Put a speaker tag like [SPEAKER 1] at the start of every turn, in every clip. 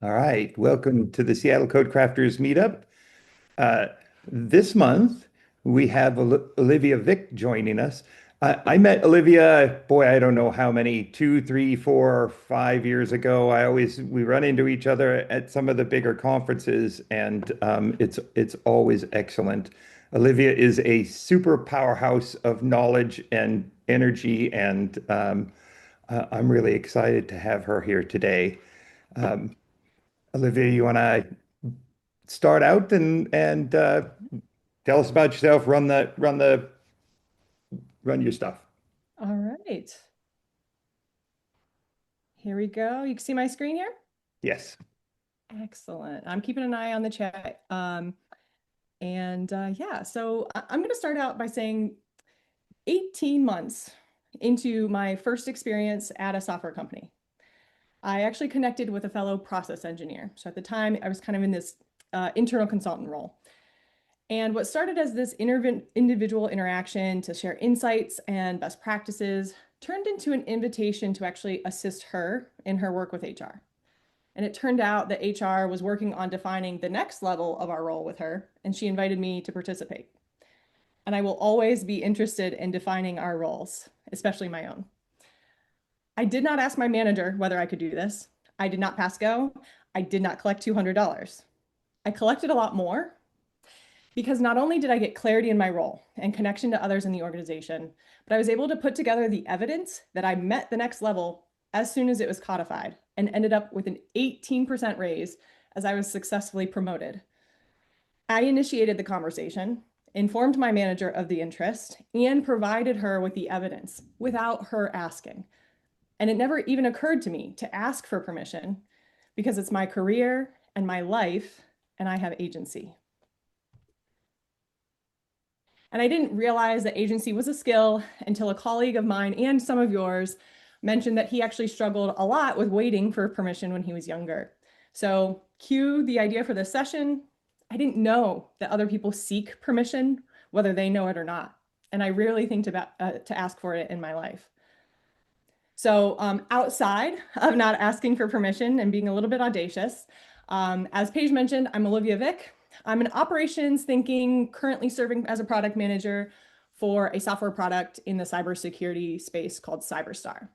[SPEAKER 1] All right, welcome to the Seattle Code Crafters Meetup. Uh, this month, we have Olivia Vick joining us. I met Olivia, boy, I don't know how many, 2, 3, 4, 5 years ago. We run into each other at some of the bigger conferences, and it's always excellent. Olivia is a super powerhouse of knowledge and energy, and I'm really excited to have her here today. Um, Olivia, you want to start out and tell us about yourself. Run your stuff.
[SPEAKER 2] All right, here we go. You can see my screen here?
[SPEAKER 1] Yes.
[SPEAKER 2] Excellent. I'm keeping an eye on the chat. Yeah, so I'm going to start out by saying 18 months into my first experience at a software company, I actually connected with a fellow process engineer. So at the time, I was kind of in this internal consultant role. And what started as this individual interaction to share insights and best practices turned into an invitation to actually assist her in her work with HR. And it turned out that HR was working on defining the next level of our role with her, and she invited me to participate. And I will always be interested in defining our roles, especially my own. I did not ask my manager whether I could do this. I did not pass go. I did not collect $200. I collected a lot more because not only did I get clarity in my role and connection to others in the organization, but I was able to put together the evidence that I met the next level as soon as it was codified and ended up with an 18% raise as I was successfully promoted. I initiated the conversation, informed my manager of the interest, and provided her with the evidence without her asking. And it never even occurred to me to ask for permission because it's my career and my life, and I have agency. And I didn't realize that agency was a skill until a colleague of mine and some of yours mentioned that he actually struggled a lot with waiting for permission when he was younger. So, cue the idea for this session. I didn't know that other people seek permission, whether they know it or not. And I rarely think to ask for it in my life. So, outside of not asking for permission and being a little bit audacious, as Paige mentioned, I'm Olivia Vick. I'm an operations thinking, currently serving as a product manager for a software product in the cybersecurity space called Cyberstar.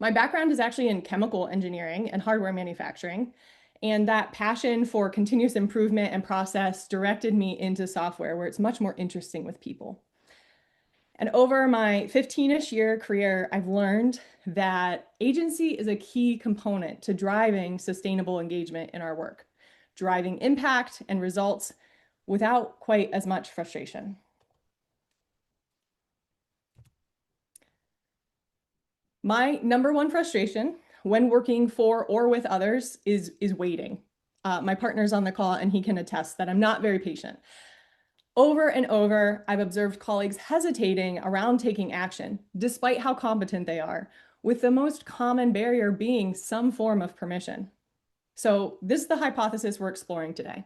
[SPEAKER 2] My background is actually in chemical engineering and hardware manufacturing, and that passion for continuous improvement and process directed me into software where it's much more interesting with people. And over my 15-ish year career, I've learned that agency is a key component to driving sustainable engagement in our work, driving impact and results without quite as much frustration. My number one frustration when working for or with others is waiting. My partner's on the call and he can attest that I'm not very patient. Over and over, I've observed colleagues hesitating around taking action, despite how competent they are, with the most common barrier being some form of permission. So this is the hypothesis we're exploring today.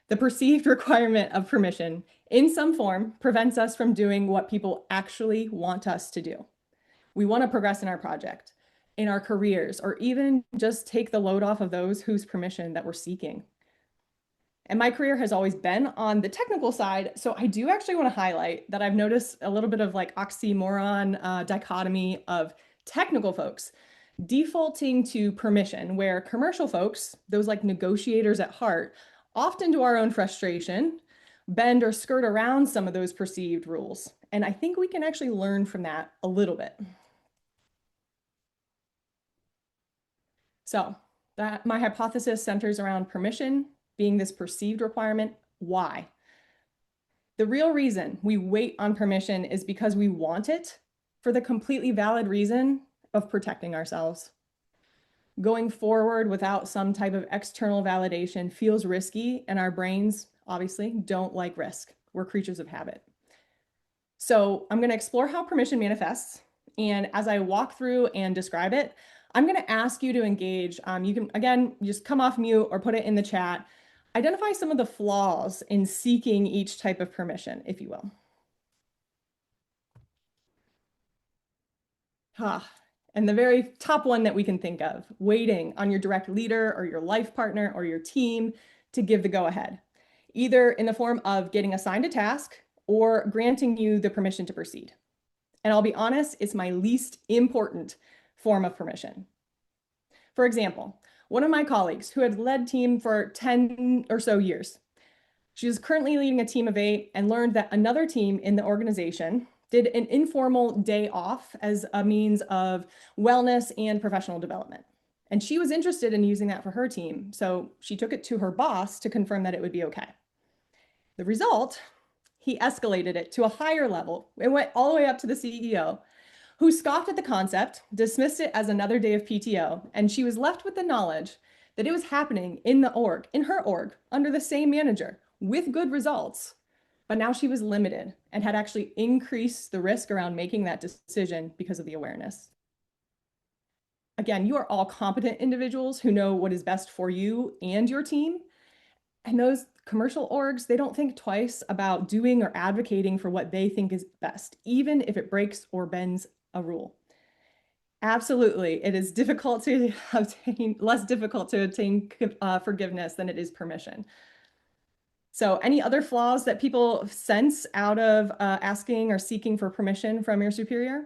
[SPEAKER 2] The perceived requirement of permission in some form prevents us from doing what people actually want us to do. We want to progress in our project, in our careers, or even just take the load off of those whose permission that we're seeking. And my career has always been on the technical side. So I do actually want to highlight that I've noticed a little bit of like oxymoron dichotomy of technical folks defaulting to permission, where commercial folks, those like negotiators at heart, often to our own frustration, bend or skirt around some of those perceived rules. And I think we can actually learn from that a little bit. So that my hypothesis centers around permission being this perceived requirement. Why? The real reason we wait on permission is because we want it for the completely valid reason of protecting ourselves. Going forward without some type of external validation feels risky, and our brains obviously don't like risk. We're creatures of habit. So I'm going to explore how permission manifests. And as I walk through and describe it, I'm going to ask you to engage. You can, again, just come off mute or put it in the chat. Identify some of the flaws in seeking each type of permission, if you will. And the very top one that we can think of, waiting on your direct leader or your life partner or your team to give the go ahead, either in the form of getting assigned a task or granting you the permission to proceed. And I'll be honest, it's my least important form of permission. For example, one of my colleagues who had led team for 10 or so years, she is currently leading a team of 8 and learned that another team in the organization did an informal day off as a means of wellness and professional development. And she was interested in using that for her team. So she took it to her boss to confirm that it would be okay. The result, he escalated it to a higher level. It went all the way up to the CEO, who scoffed at the concept, dismissed it as another day of PTO, and she was left with the knowledge that it was happening in the org, in her org, under the same manager with good results. But now she was limited and had actually increased the risk around making that decision because of the awareness. Again, you are all competent individuals who know what is best for you and your team. And those commercial orgs, they don't think twice about doing or advocating for what they think is best, even if it breaks or bends a rule. Absolutely, it is difficult to obtain, less difficult to obtain forgiveness than it is permission. So, any other flaws that people sense out of asking or seeking for permission from your superior?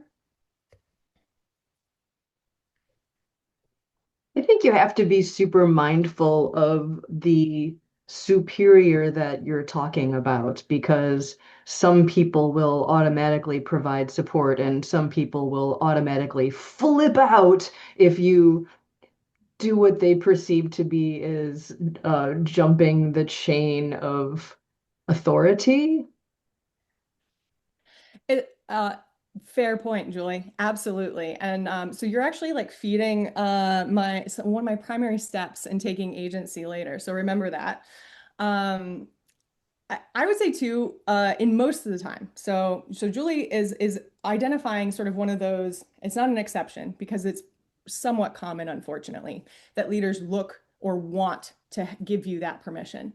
[SPEAKER 3] I think you have to be super mindful of the superior that you're talking about because some people will automatically provide support and some people will automatically flip out if you do what they perceive to be as jumping the chain of authority.
[SPEAKER 2] It, fair point, Julie. Absolutely. And so you're actually like feeding one of my primary steps in taking agency later. So remember that. Um, I would say too, in most of the time. So Julie is identifying sort of one of those. It's not an exception because it's somewhat common, unfortunately, that leaders look or want to give you that permission.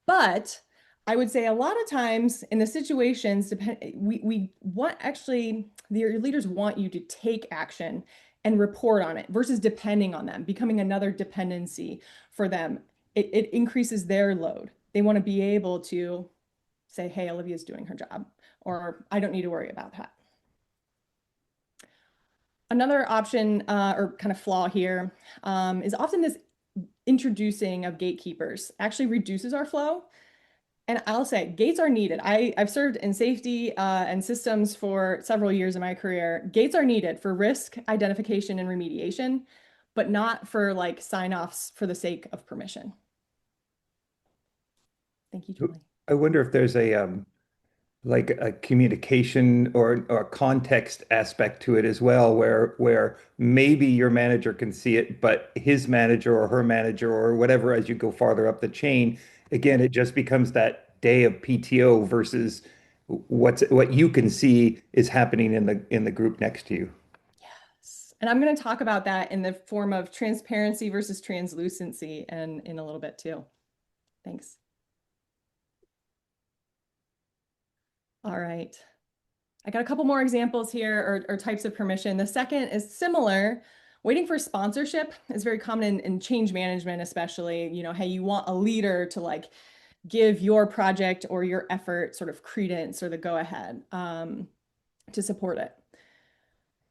[SPEAKER 2] But I would say a lot of times in the situations, we want actually your leaders want you to take action and report on it versus depending on them, becoming another dependency for them. It increases their load. They want to be able to say, hey, Olivia's doing her job, or I don't need to worry about that. Another option or kind of flaw here is often this introducing of gatekeepers actually reduces our flow. And I'll say gates are needed. I've served in safety and systems for several years in my career. Gates are needed for risk identification and remediation, but not for like sign-offs for the sake of permission. Thank you, Julie.
[SPEAKER 1] I wonder if there's a like a communication or context aspect to it as well, where maybe your manager can see it, but his manager or her manager or whatever, as you go farther up the chain, again, it just becomes that day of PTO versus what you can see is happening in the group next to you.
[SPEAKER 2] Yes. And I'm going to talk about that in the form of transparency versus translucency and in a little bit too. Thanks. All right. I got a couple more examples here or types of permission. The second is similar. Waiting for sponsorship is very common in change management, especially, hey, you want a leader to like give your project or your effort sort of credence or the go ahead to support it.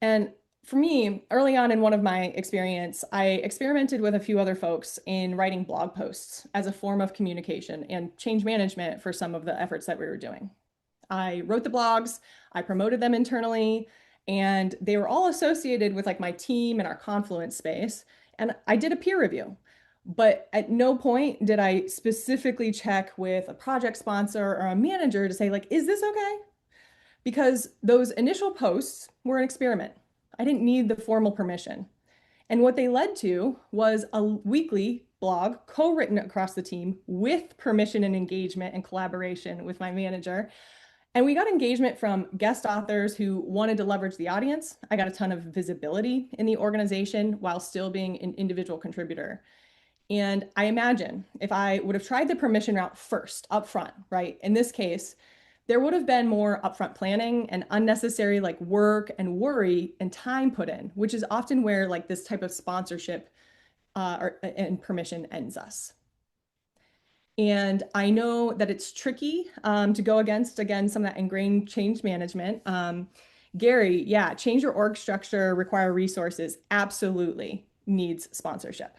[SPEAKER 2] And for me, early on in one of my experience, I experimented with a few other folks in writing blog posts as a form of communication and change management for some of the efforts that we were doing. I wrote the blogs, I promoted them internally, and they were all associated with like my team and our Confluence space. And I did a peer review, but at no point did I specifically check with a project sponsor or a manager to say like, is this okay? Because those initial posts were an experiment. I didn't need the formal permission. And what they led to was a weekly blog co-written across the team with permission and engagement and collaboration with my manager. And we got engagement from guest authors who wanted to leverage the audience. I got a ton of visibility in the organization while still being an individual contributor. And I imagine if I would have tried the permission route first up front, right? In this case, there would have been more upfront planning and unnecessary like work and worry and time put in, which is often where like this type of sponsorship and permission ends us. And I know that it's tricky to go against, again, some of that ingrained change management. Gary, yeah, change your org structure, require resources, absolutely needs sponsorship.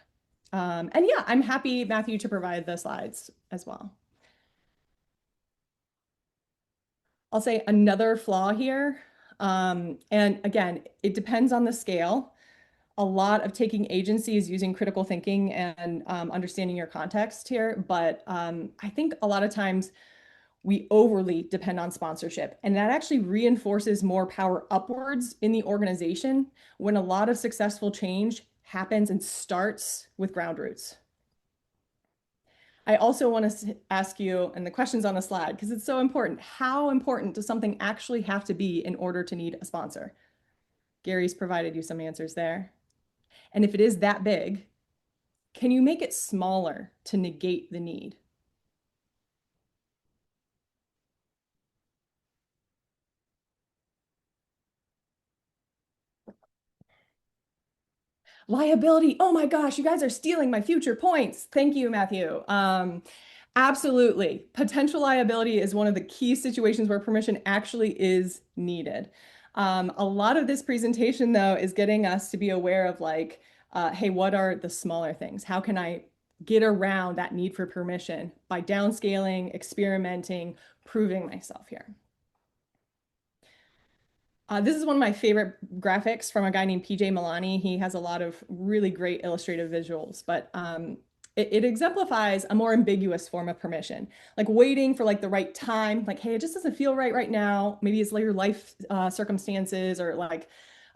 [SPEAKER 2] And yeah, I'm happy, Matthew, to provide the slides as well. I'll say another flaw here. And again, it depends on the scale. A lot of taking agency is using critical thinking and understanding your context here. But I think a lot of times we overly depend on sponsorship, and that actually reinforces more power upwards in the organization when a lot of successful change happens and starts with ground roots. I also want to ask you, and the question's on the slide because it's so important. How important does something actually have to be in order to need a sponsor? Gary's provided you some answers there. And if it is that big, can you make it smaller to negate the need? Liability. Oh my gosh, you guys are stealing my future points. Thank you, Matthew. Absolutely. Potential liability is one of the key situations where permission actually is needed. A lot of this presentation, though, is getting us to be aware of like, hey, what are the smaller things? How can I get around that need for permission by downscaling, experimenting, proving myself here? This is one of my favorite graphics from a guy named PJ Milani. He has a lot of really great illustrative visuals, but it exemplifies a more ambiguous form of permission, like waiting for like the right time, like, hey, it just doesn't feel right now. Maybe it's like your life circumstances or like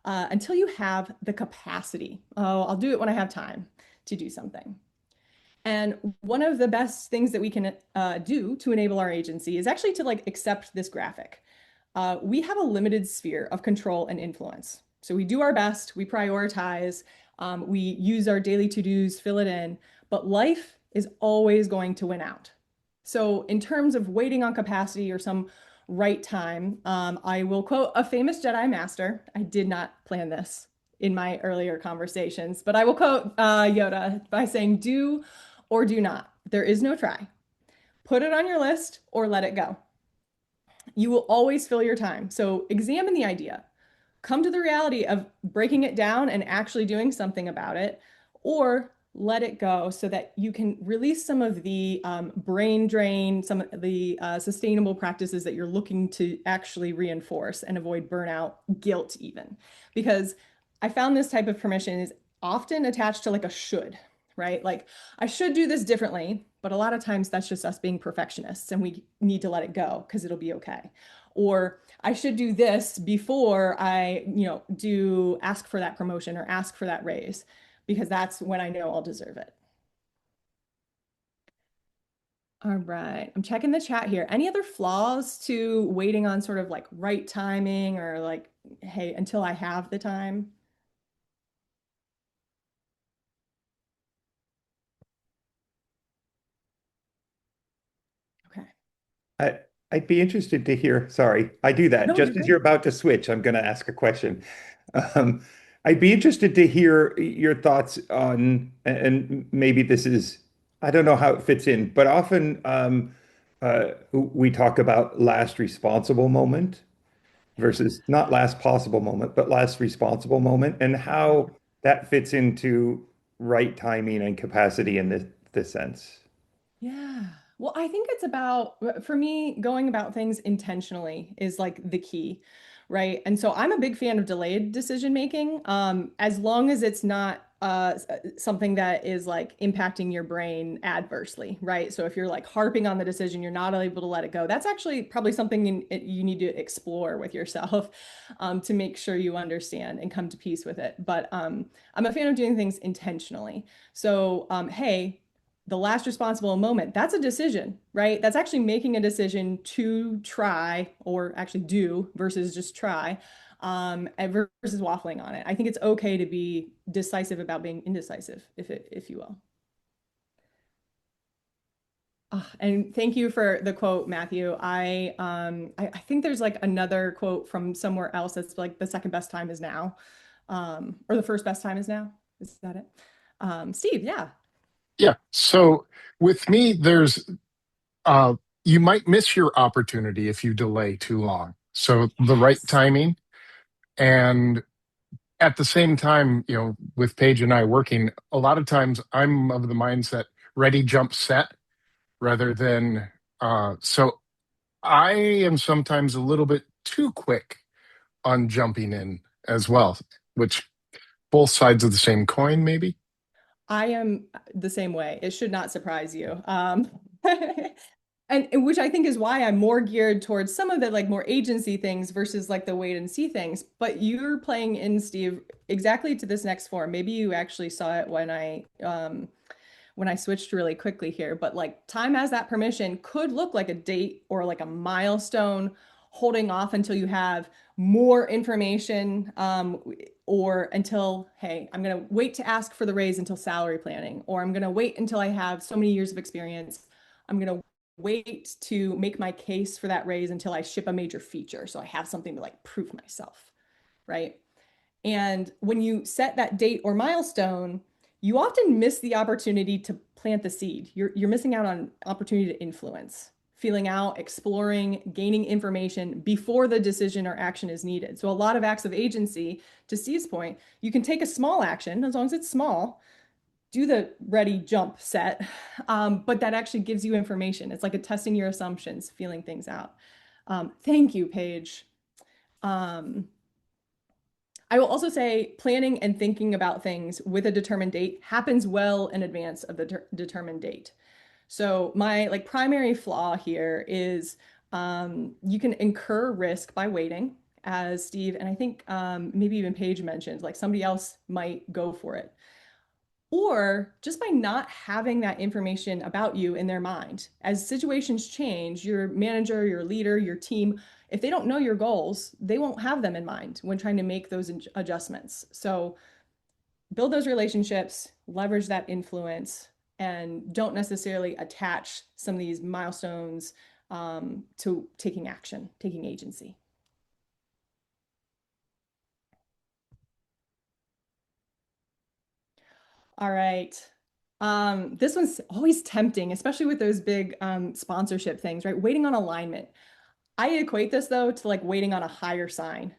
[SPEAKER 2] until you have the capacity. Oh, I'll do it when I have time to do something. And one of the best things that we can do to enable our agency is actually to like accept this graphic. We have a limited sphere of control and influence. So we do our best, we prioritize, we use our daily to-dos, fill it in, but life is always going to win out. So in terms of waiting on capacity or some right time, I will quote a famous Jedi Master. I did not plan this in my earlier conversations, but I will quote Yoda by saying, do or do not. There is no try. Put it on your list or let it go. You will always fill your time. So examine the idea. Come to the reality of breaking it down and actually doing something about it, or let it go so that you can release some of the brain drain, some of the sustainable practices that you're looking to actually reinforce and avoid burnout, guilt even. Because I found this type of permission is often attached to like a should, right? Like I should do this differently, but a lot of times that's just us being perfectionists and we need to let it go because it'll be okay. Or I should do this before I, do ask for that promotion or ask for that raise because that's when I know I'll deserve it. All right, I'm checking the chat here. Any other flaws to waiting on sort of like right timing or like, hey, until I have the time? Okay.
[SPEAKER 1] I, I'd be interested to hear. Sorry, I do that.
[SPEAKER 2] No, you're
[SPEAKER 1] Just as
[SPEAKER 2] great.
[SPEAKER 1] you're about to switch, I'm going to ask a question. Um, I'd be interested to hear your thoughts on, and maybe this is, I don't know how it fits in, but often we talk about last responsible moment versus not last possible moment, but last responsible moment, and how that fits into right timing and capacity in this sense.
[SPEAKER 2] Yeah. Well, I think it's about, for me, going about things intentionally is like the key, right? And so I'm a big fan of delayed decision making, as long as it's not something that is like impacting your brain adversely, right? So if you're like harping on the decision, you're not able to let it go. That's actually probably something you need to explore with yourself to make sure you understand and come to peace with it. But I'm a fan of doing things intentionally. So, hey, the last responsible moment, that's a decision, right? That's actually making a decision to try or actually do versus just try, versus waffling on it. I think it's okay to be decisive about being indecisive, if you will. And thank you for the quote, Matthew. I think there's like another quote from somewhere else that's like the second best time is now, or the first best time is now. Is that it? Steve, yeah.
[SPEAKER 4] Yeah. So with me, there's uh you might miss your opportunity if you delay too long. So the right
[SPEAKER 2] Yes.
[SPEAKER 4] timing, and at the same time, with Paige and I working, a lot of times I'm of the mindset ready, jump, set rather than so I am sometimes a little bit too quick on jumping in as well, which both sides of the same coin, maybe.
[SPEAKER 2] I am the same way. It should not surprise you. And which I think is why I'm more geared towards some of the like more agency things versus like the wait and see things. But you're playing in, Steve, exactly to this next form. Maybe you actually saw it when I switched really quickly here, but like time as that permission could look like a date or like a milestone, holding off until you have more information, or until, hey, I'm going to wait to ask for the raise until salary planning, or I'm going to wait until I have so many years of experience. I'm going to wait to make my case for that raise until I ship a major feature. So I have something to like prove myself, right? And when you set that date or milestone, you often miss the opportunity to plant the seed. You're missing out on opportunity to influence, feeling out, exploring, gaining information before the decision or action is needed. So a lot of acts of agency, to Steve's point, you can take a small action as long as it's small, do the ready, jump, set, but that actually gives you information. It's like a testing your assumptions, feeling things out. Thank you, Paige. Um, I will also say planning and thinking about things with a determined date happens well in advance of the determined date. So my like primary flaw here is you can incur risk by waiting, as Steve and I think maybe even Paige mentioned, like somebody else might go for it. Or just by not having that information about you in their mind. As situations change, your manager, your leader, your team, if they don't know your goals, they won't have them in mind when trying to make those adjustments. So build those relationships, leverage that influence, and don't necessarily attach some of these milestones to taking action, taking agency. All right. This one's always tempting, especially with those big sponsorship things, right? Waiting on alignment. I equate this though to like waiting on a higher sign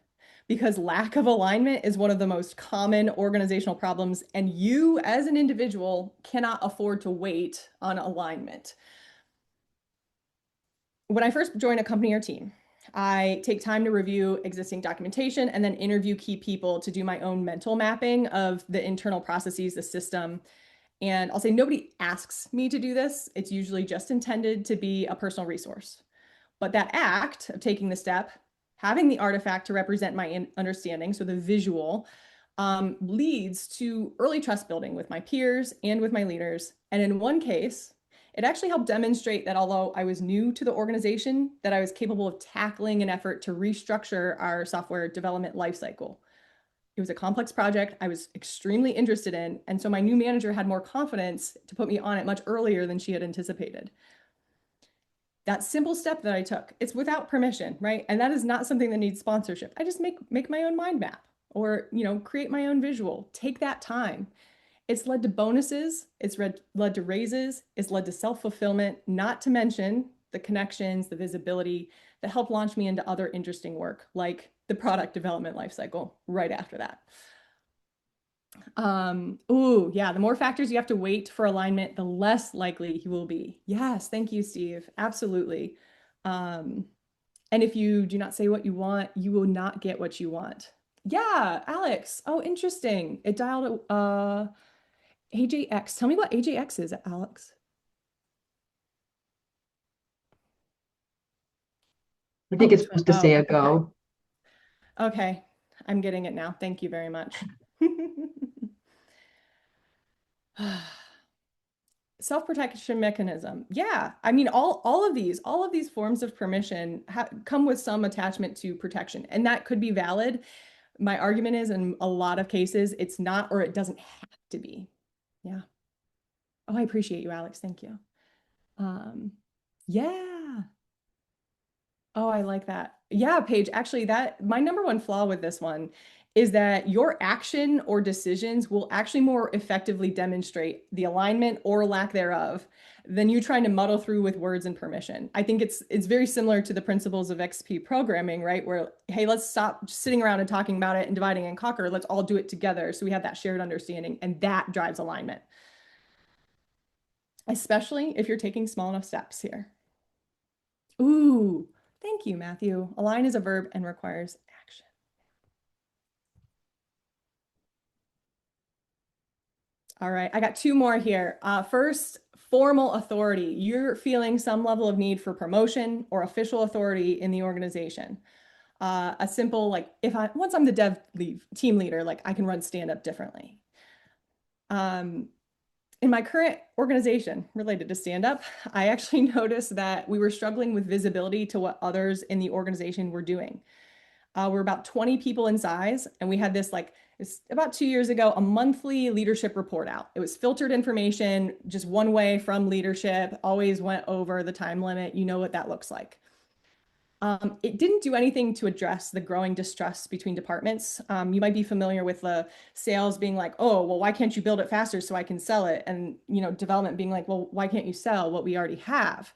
[SPEAKER 2] because lack of alignment is one of the most common organizational problems, and you as an individual cannot afford to wait on alignment. When I first join a company or team, I take time to review existing documentation and then interview key people to do my own mental mapping of the internal processes, the system. And I'll say nobody asks me to do this. It's usually just intended to be a personal resource. But that act of taking the step, having the artifact to represent my understanding, so the visual, leads to early trust building with my peers and with my leaders. And in one case, it actually helped demonstrate that although I was new to the organization, that I was capable of tackling an effort to restructure our software development lifecycle. It was a complex project I was extremely interested in, and so my new manager had more confidence to put me on it much earlier than she had anticipated. That simple step that I took, it's without permission, right? And that is not something that needs sponsorship. I just make my own mind map or, create my own visual. Take that time. It's led to bonuses, it's led to raises, it's led to self-fulfillment, not to mention the connections, the visibility that helped launch me into other interesting work, like the product development lifecycle right after that. Ooh, yeah, the more factors you have to wait for alignment, the less likely you will be. Yes, thank you, Steve. Absolutely. Um, and if you do not say what you want, you will not get what you want. Yeah, Alex. Oh, interesting. It dialed AJX. Tell me what AJX is, Alex.
[SPEAKER 3] I think
[SPEAKER 2] Oh,
[SPEAKER 3] it's supposed to say
[SPEAKER 2] oh,
[SPEAKER 3] a
[SPEAKER 2] okay.
[SPEAKER 3] go.
[SPEAKER 2] Okay. I'm getting it now. Thank you very much. Self-protection mechanism. Yeah. I mean, all of these forms of permission come with some attachment to protection, and that could be valid. My argument is in a lot of cases, it's not, or it doesn't have to be. Yeah. Oh, I appreciate you, Alex. Thank you. Um, yeah. Oh, I like that. Yeah, Paige, actually that my number one flaw with this one is that your action or decisions will actually more effectively demonstrate the alignment or lack thereof than you trying to muddle through with words and permission. I think it's very similar to the principles of XP programming, right? Where, hey, let's stop sitting around and talking about it and dividing and conquer. Let's all do it together so we have that shared understanding, and that drives alignment, especially if you're taking small enough steps here. Ooh, thank you, Matthew. Align is a verb and requires action. All right, I got two more here. First, formal authority. You're feeling some level of need for promotion or official authority in the organization. A simple, like, once I'm the team leader, like I can run stand up differently. In my current organization related to stand up, I actually noticed that we were struggling with visibility to what others in the organization were doing. We're about 20 people in size, and we had this it's about 2 years ago, a monthly leadership report out. It was filtered information, just one way from leadership, always went over the time limit. You know what that looks like. It didn't do anything to address the growing distrust between departments. You might be familiar with the sales being like, oh, well, why can't you build it faster so I can sell it? And, development being like, well, why can't you sell what we already have?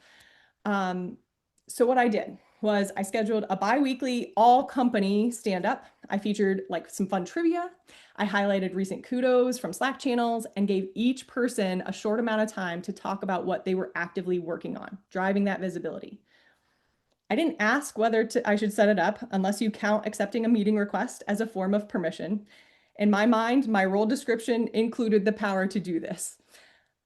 [SPEAKER 2] So what I did was I scheduled a bi-weekly all company stand up. I featured like some fun trivia. I highlighted recent kudos from Slack channels and gave each person a short amount of time to talk about what they were actively working on, driving that visibility. I didn't ask whether I should set it up unless you count accepting a meeting request as a form of permission. In my mind, my role description included the power to do this.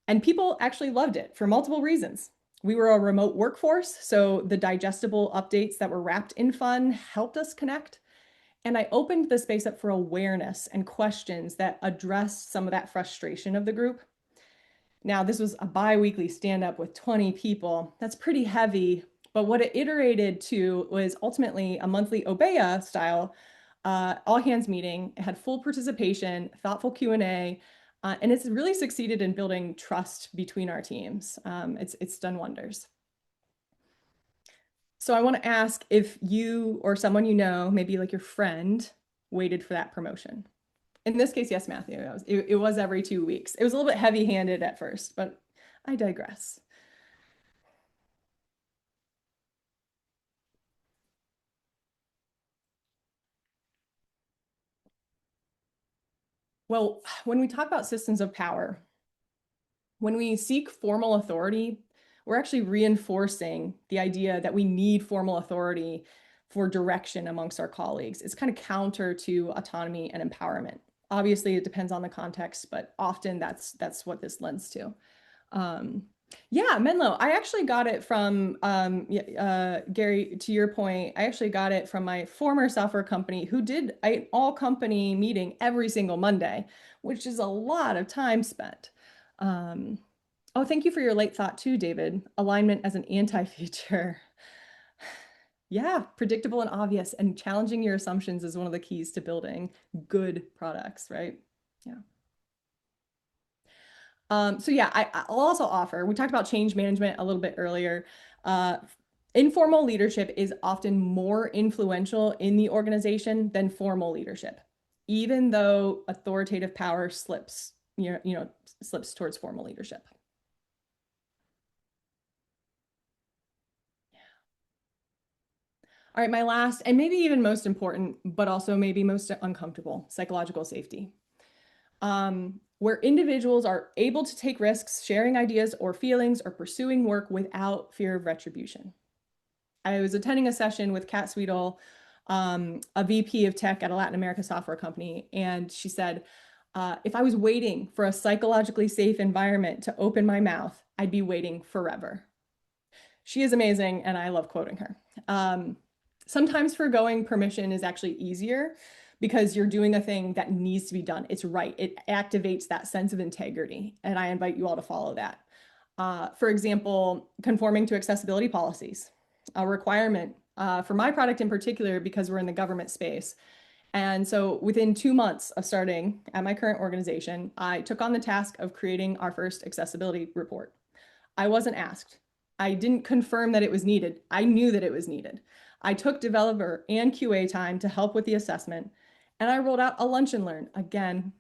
[SPEAKER 2] And people actually loved it for multiple reasons. We were a remote workforce, so the digestible updates that were wrapped in fun helped us connect. And I opened the space up for awareness and questions that addressed some of that frustration of the group. Now, this was a bi-weekly stand-up with 20 people. That's pretty heavy, but what it iterated to was ultimately a monthly Obeya style all hands meeting. It had full participation, thoughtful Q&A, and it's really succeeded in building trust between our teams. It's done wonders. So I want to ask if you or someone you know, maybe like your friend, waited for that promotion. In this case, yes, Matthew, it was every 2 weeks. It was a little bit heavy-handed at first, but I digress. Well, when we talk about systems of power, when we seek formal authority, we're actually reinforcing the idea that we need formal authority for direction amongst our colleagues. It's kind of counter to autonomy and empowerment. Obviously, it depends on the context, but often that's what this lends to. Yeah, Menlo, I actually got it from Gary, to your point, I actually got it from my former software company who did an all company meeting every single Monday, which is a lot of time spent. Oh, thank you for your late thought too, David. Alignment as an anti-feature. Yeah, predictable and obvious, and challenging your assumptions is one of the keys to building good products, right? Yeah. So yeah, I'll also offer, we talked about change management a little bit earlier. Informal leadership is often more influential in the organization than formal leadership, even though authoritative power slips towards formal leadership. All right, my last and maybe even most important, but also maybe most uncomfortable, psychological safety. Where individuals are able to take risks, sharing ideas or feelings, or pursuing work without fear of retribution. I was attending a session with Kat Sweedle, a VP of tech at a Latin America software company, and she said, if I was waiting for a psychologically safe environment to open my mouth, I'd be waiting forever. She is amazing, and I love quoting her. Sometimes foregoing permission is actually easier because you're doing a thing that needs to be done. It's right. It activates that sense of integrity, and I invite you all to follow that. For example, conforming to accessibility policies, a requirement for my product in particular, because we're in the government space. And so within 2 months of starting at my current organization, I took on the task of creating our first accessibility report. I wasn't asked. I didn't confirm that it was needed. I knew that it was needed. I took developer and QA time to help with the assessment, and I rolled out a lunch and learn. Again,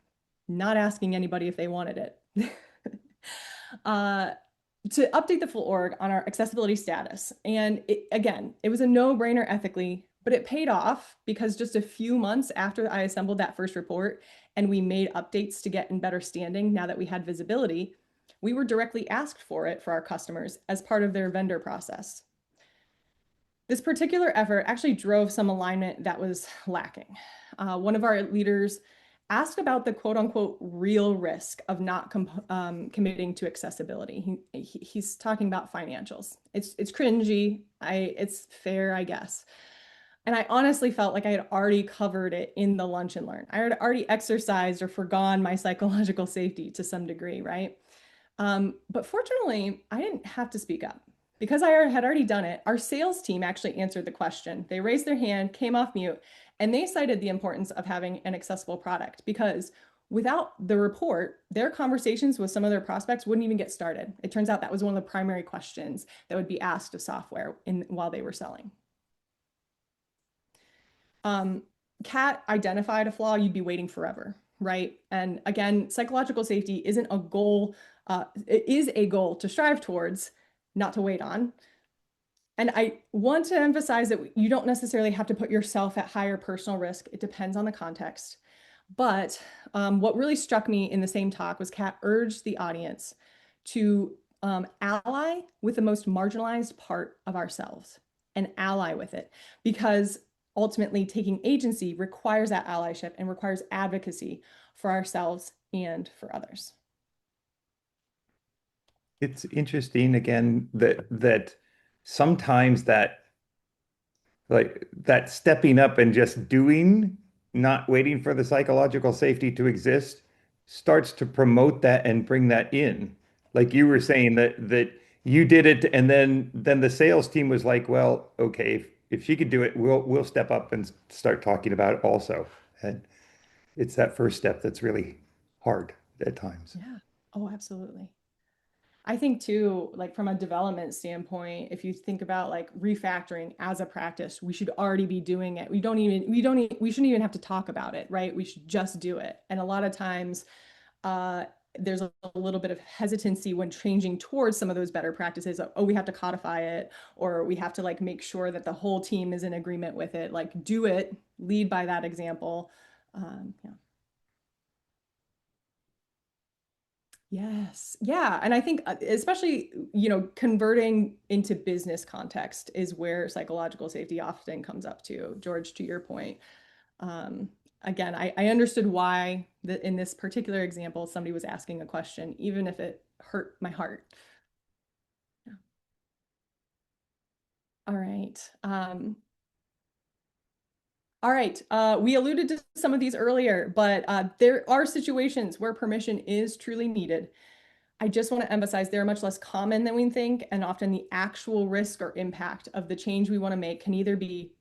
[SPEAKER 2] not asking anybody if they wanted it. uh, to update the full org on our accessibility status. And again, it was a no-brainer ethically, but it paid off because just a few months after I assembled that first report and we made updates to get in better standing now that we had visibility, we were directly asked for it for our customers as part of their vendor process. This particular effort actually drove some alignment that was lacking. One of our leaders asked about the quote unquote real risk of not committing to accessibility. He's talking about financials. It's cringy. It's fair, I guess. And I honestly felt like I had already covered it in the lunch and learn. I had already exercised or forgone my psychological safety to some degree, right? But fortunately, I didn't have to speak up. Because I had already done it, our sales team actually answered the question. They raised their hand, came off mute, and they cited the importance of having an accessible product because without the report, their conversations with some of their prospects wouldn't even get started. It turns out that was one of the primary questions that would be asked of software while they were selling. Kat identified a flaw, you'd be waiting forever, right? And again, psychological safety isn't a goal, it is a goal to strive towards, not to wait on. And I want to emphasize that you don't necessarily have to put yourself at higher personal risk. It depends on the context. But what really struck me in the same talk was Kat urged the audience to ally with the most marginalized part of ourselves and ally with it because ultimately taking agency requires that allyship and requires advocacy for ourselves and for others.
[SPEAKER 1] It's interesting again that sometimes that stepping up and just doing, not waiting for the psychological safety to exist, starts to promote that and bring that in. Like you were saying that you did it, and then the sales team was like, well, okay, if she could do it, we'll step up and start talking about it also. And it's that first step that's really hard at times.
[SPEAKER 2] Yeah. Oh, absolutely. I think too, like from a development standpoint, if you think about like refactoring as a practice, we should already be doing it. We shouldn't even have to talk about it, right? We should just do it. And a lot of times, uh, there's a little bit of hesitancy when changing towards some of those better practices. Oh, we have to codify it, or we have to like make sure that the whole team is in agreement with it. Like do it, lead by that example. Yeah. Yes. Yeah. And I think especially, converting into business context is where psychological safety often comes up to, George, to your point. Um, Again, I understood why in this particular example, somebody was asking a question, even if it hurt my heart. Yeah. All right. All right. We alluded to some of these earlier, but there are situations where permission is truly needed. I just want to emphasize they're much less common than we think, and often the actual risk or impact of the change we want to make can either be,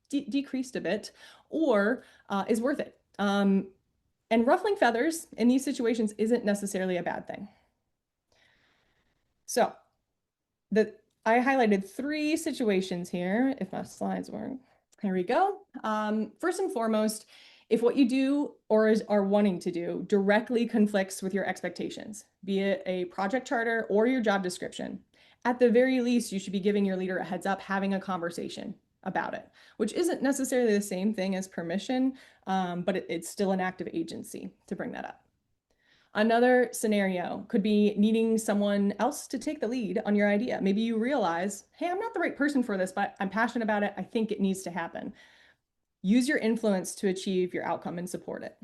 [SPEAKER 2] decreased a bit or is worth it. And ruffling feathers in these situations isn't necessarily a bad thing. So I highlighted 3 situations here, if my slides work. Here we go. First and foremost, if what you do or are wanting to do directly conflicts with your expectations, be it a project charter or your job description, at the very least, you should be giving your leader a heads up, having a conversation about it, which isn't necessarily the same thing as permission, but it's still an act of agency to bring that up. Another scenario could be needing someone else to take the lead on your idea. Maybe you realize, hey, I'm not the right person for this, but I'm passionate about it. I think it needs to happen. Use your influence to achieve your outcome and support it.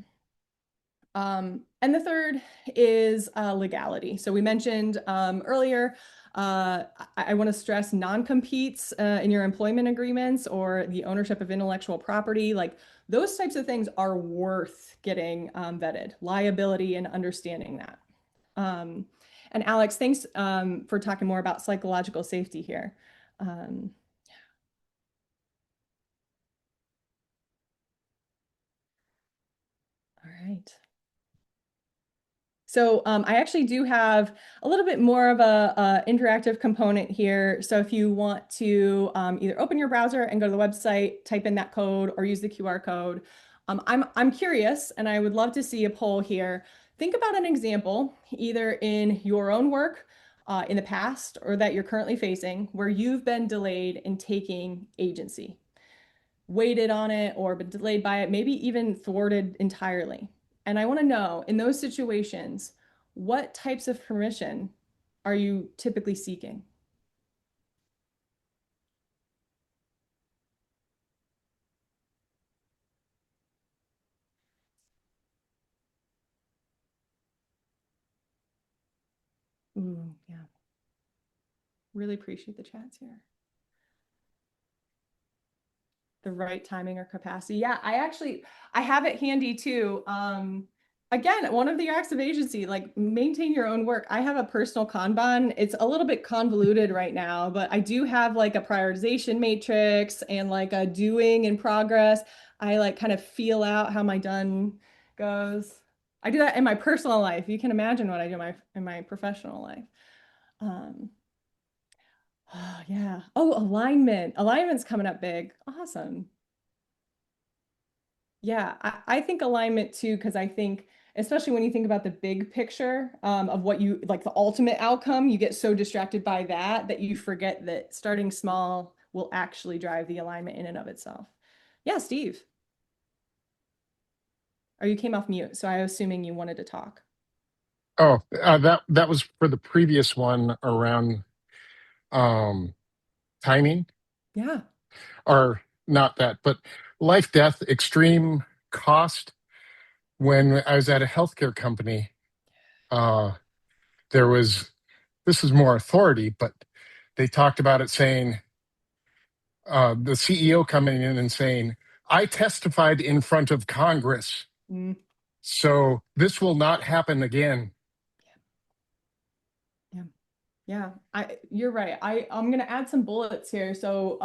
[SPEAKER 2] And the third is legality. So we mentioned earlier, I want to stress non-competes in your employment agreements or the ownership of intellectual property. Like those types of things are worth getting vetted, liability and understanding that. Um, and Alex, thanks for talking more about psychological safety here. Um, all right. So I actually do have a little bit more of a interactive component here. So if you want to either open your browser and go to the website, type in that code, or use the QR code, I'm curious, and I would love to see a poll here. Think about an example, either in your own work in the past or that you're currently facing, where you've been delayed in taking agency, waited on it or been delayed by it, maybe even thwarted entirely. And I want to know in those situations, what types of permission are you typically seeking? Ooh, yeah. Really appreciate the chats here. The right timing or capacity. Yeah, I have it handy too. Again, one of the acts of agency, like maintain your own work. I have a personal Kanban. It's a little bit convoluted right now, but I do have like a prioritization matrix and like a doing in progress. I like kind of feel out how my done goes. I do that in my personal life. You can imagine what I do in my professional life. Um, oh, yeah. Oh, alignment. Alignment's coming up big. Awesome. Yeah, I think alignment too, because I think, especially when you think about the big picture of what you like, the ultimate outcome, you get so distracted by that that you forget that starting small will actually drive the alignment in and of itself. Yeah, Steve, or you came off mute, so I was assuming you wanted to talk.
[SPEAKER 4] Oh, that was for the previous one around um, timing,
[SPEAKER 2] Yeah.
[SPEAKER 4] or not that, but life, death, extreme cost. When I was at a healthcare company, uh, there was this is more authority, but they talked about it saying the CEO coming in and saying, "I testified in front of Congress,
[SPEAKER 2] Mm,
[SPEAKER 4] so this will not happen again."
[SPEAKER 2] yeah. Yeah. You're right. I'm gonna add some bullets here. So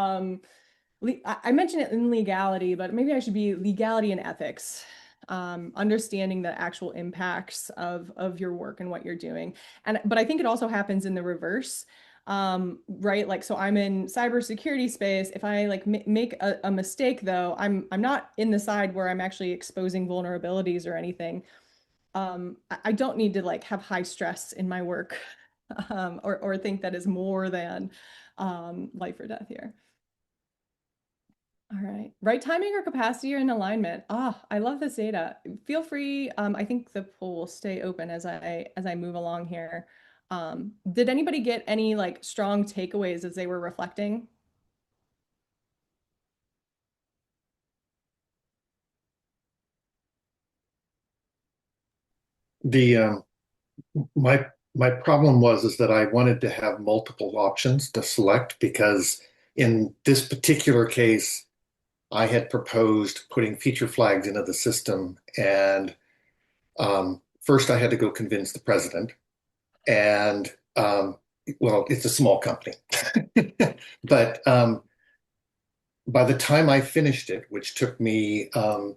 [SPEAKER 2] I mentioned it in legality, but maybe I should be legality and ethics. Understanding the actual impacts of your work and what you're doing. But I think it also happens in the reverse. Right? Like, so I'm in cybersecurity space. If I like make a mistake though, I'm not in the side where I'm actually exposing vulnerabilities or anything. I don't need to like have high stress in my work, or think that is more than life or death here. All right. Right timing or capacity or in alignment. Ah, I love this data. Feel free. I think the poll will stay open as I move along here. Did anybody get any like strong takeaways as they were reflecting?
[SPEAKER 5] The my my problem was is that I wanted to have multiple options to select because in this particular case, I had proposed putting feature flags into the system, and first I had to go convince the president, and well, it's a small company, but by the time I finished it, which took me uh,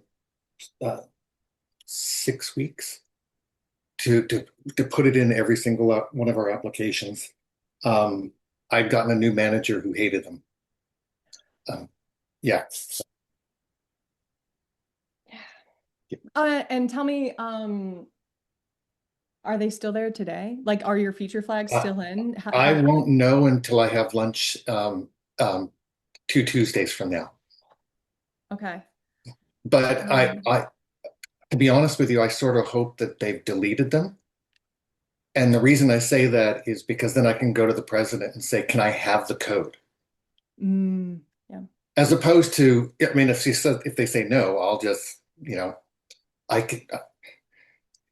[SPEAKER 5] 6 weeks to to to put it in every single one of our applications. Um, I'd gotten a new manager who hated them. Um, yeah.
[SPEAKER 2] And tell me, are they still there today? Like, are your feature flags
[SPEAKER 5] Uh,
[SPEAKER 2] still in?
[SPEAKER 5] I won't know until I have lunch 2 Tuesdays from now.
[SPEAKER 2] Okay.
[SPEAKER 5] But
[SPEAKER 2] Um,
[SPEAKER 5] to be honest with you, I sort of hope that they've deleted them. And the reason I say that is because then I can go to the president and say, "Can I have the code?"
[SPEAKER 2] yeah.
[SPEAKER 5] As opposed to, I mean, if they say no, I'll just, I could,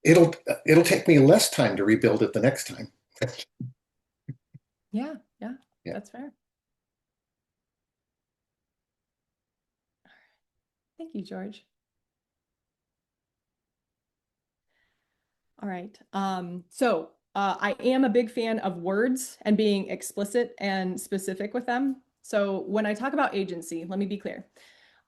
[SPEAKER 5] it'll take me less time to rebuild it the next time.
[SPEAKER 2] Yeah, yeah,
[SPEAKER 5] Yeah.
[SPEAKER 2] that's fair. Thank you, George. All right. I am a big fan of words and being explicit and specific with them. So when I talk about agency, let me be clear.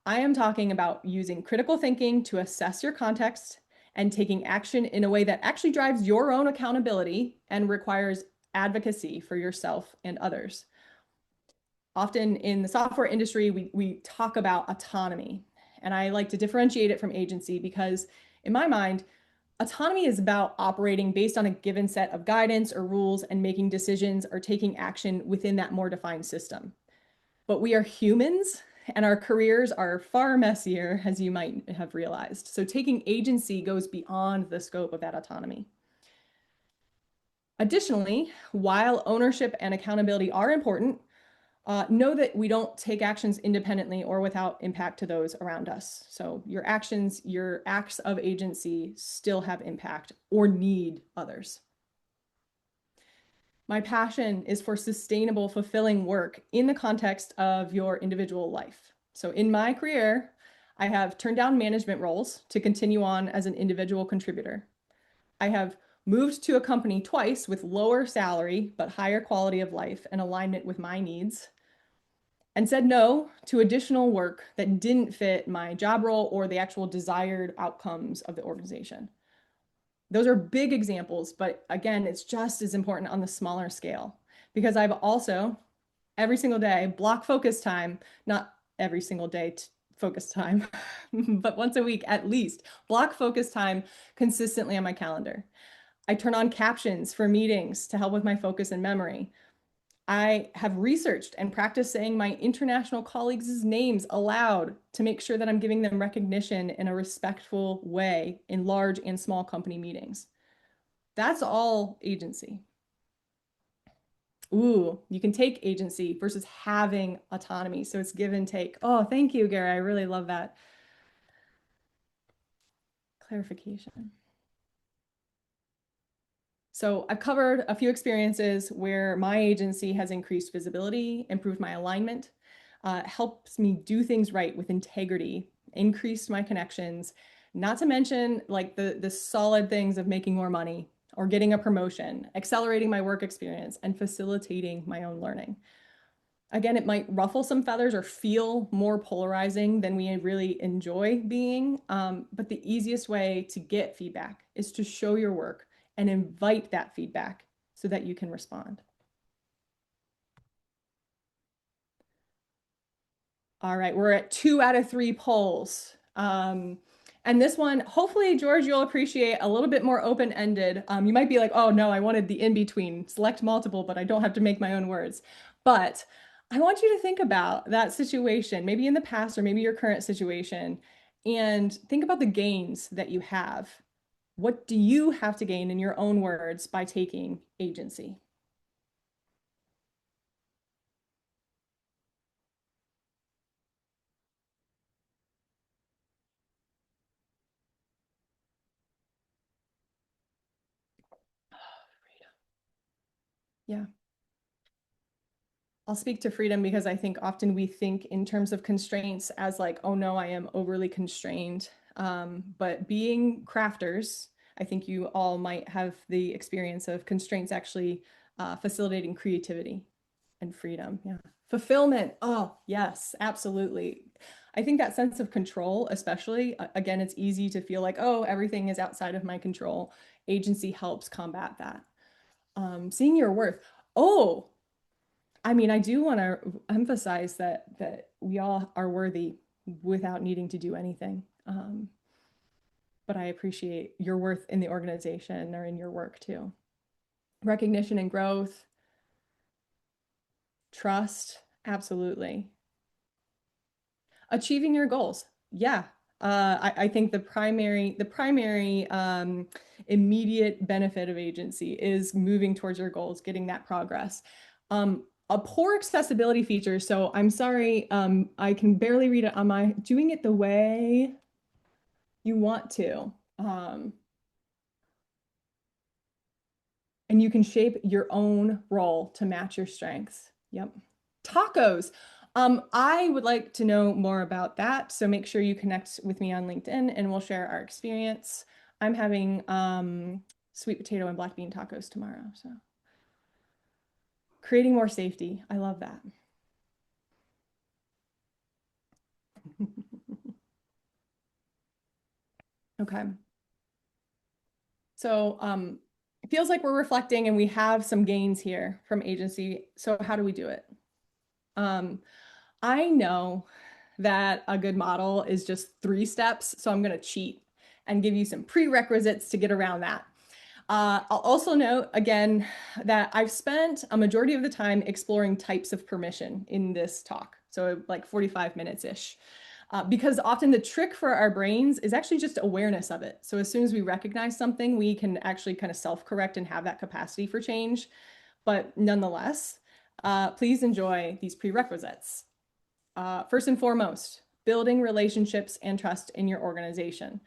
[SPEAKER 2] I am talking about using critical thinking to assess your context and taking action in a way that actually drives your own accountability and requires advocacy for yourself and others. Often in the software industry, we talk about autonomy, and I like to differentiate it from agency because, in my mind, autonomy is about operating based on a given set of guidance or rules and making decisions or taking action within that more defined system. But we are humans and our careers are far messier, as you might have realized. So taking agency goes beyond the scope of that autonomy. Additionally, while ownership and accountability are important, know that we don't take actions independently or without impact to those around us. So your actions, your acts of agency still have impact or need others. My passion is for sustainable, fulfilling work in the context of your individual life. So in my career, I have turned down management roles to continue on as an individual contributor. I have moved to a company twice with lower salary, but higher quality of life and alignment with my needs, and said no to additional work that didn't fit my job role or the actual desired outcomes of the organization. Those are big examples, but again, it's just as important on the smaller scale because I've also every single day block focus time, not every single day focus time, but once a week at least, block focus time consistently on my calendar. I turn on captions for meetings to help with my focus and memory. I have researched and practiced saying my international colleagues' names aloud to make sure that I'm giving them recognition in a respectful way in large and small company meetings. That's all agency. Ooh, you can take agency versus having autonomy. So it's give and take. Oh, thank you, Gary. I really love that clarification. So I've covered a few experiences where my agency has increased visibility, improved my alignment, helps me do things right with integrity, increased my connections, not to mention like the solid things of making more money or getting a promotion, accelerating my work experience, and facilitating my own learning. Again, it might ruffle some feathers or feel more polarizing than we really enjoy being, but the easiest way to get feedback is to show your work and invite that feedback so that you can respond. All right, we're at 2 out of 3 polls. And this one, hopefully, George, you'll appreciate a little bit more open-ended. You might be like, oh no, I wanted the in-between, select multiple, but I don't have to make my own words. But I want you to think about that situation, maybe in the past or maybe your current situation, and think about the gains that you have. What do you have to gain in your own words by taking agency? Yeah. I'll speak to freedom because I think often we think in terms of constraints as like, oh no, I am overly constrained. But being crafters, I think you all might have the experience of constraints actually facilitating creativity and freedom. Yeah. Fulfillment. Oh, yes, absolutely. I think that sense of control, especially, again, it's easy to feel like, oh, everything is outside of my control. Agency helps combat that. Seeing your worth. Oh, I mean, I do want to emphasize that we all are worthy without needing to do anything. But I appreciate your worth in the organization or in your work too. Recognition and growth, trust, absolutely. Achieving your goals, yeah. I think the primary immediate benefit of agency is moving towards your goals, getting that progress. A poor accessibility feature. So I'm sorry, I can barely read it. Am I doing it the way you want to? And you can shape your own role to match your strengths. Yep. Tacos. I would like to know more about that. So make sure you connect with me on LinkedIn and we'll share our experience. I'm having sweet potato and black bean tacos tomorrow. So creating more safety. I love that. Okay. So it feels like we're reflecting and we have some gains here from agency. So how do we do it? I know that a good model is just 3 steps, so I'm going to cheat and give you some prerequisites to get around that. I'll also note again that I've spent a majority of the time exploring types of permission in this talk, so like 45 minutes-ish. Because often the trick for our brains is actually just awareness of it. So as soon as we recognize something, we can actually kind of self-correct and have that capacity for change. But nonetheless, please enjoy these prerequisites. First and foremost, building relationships and trust in your organization.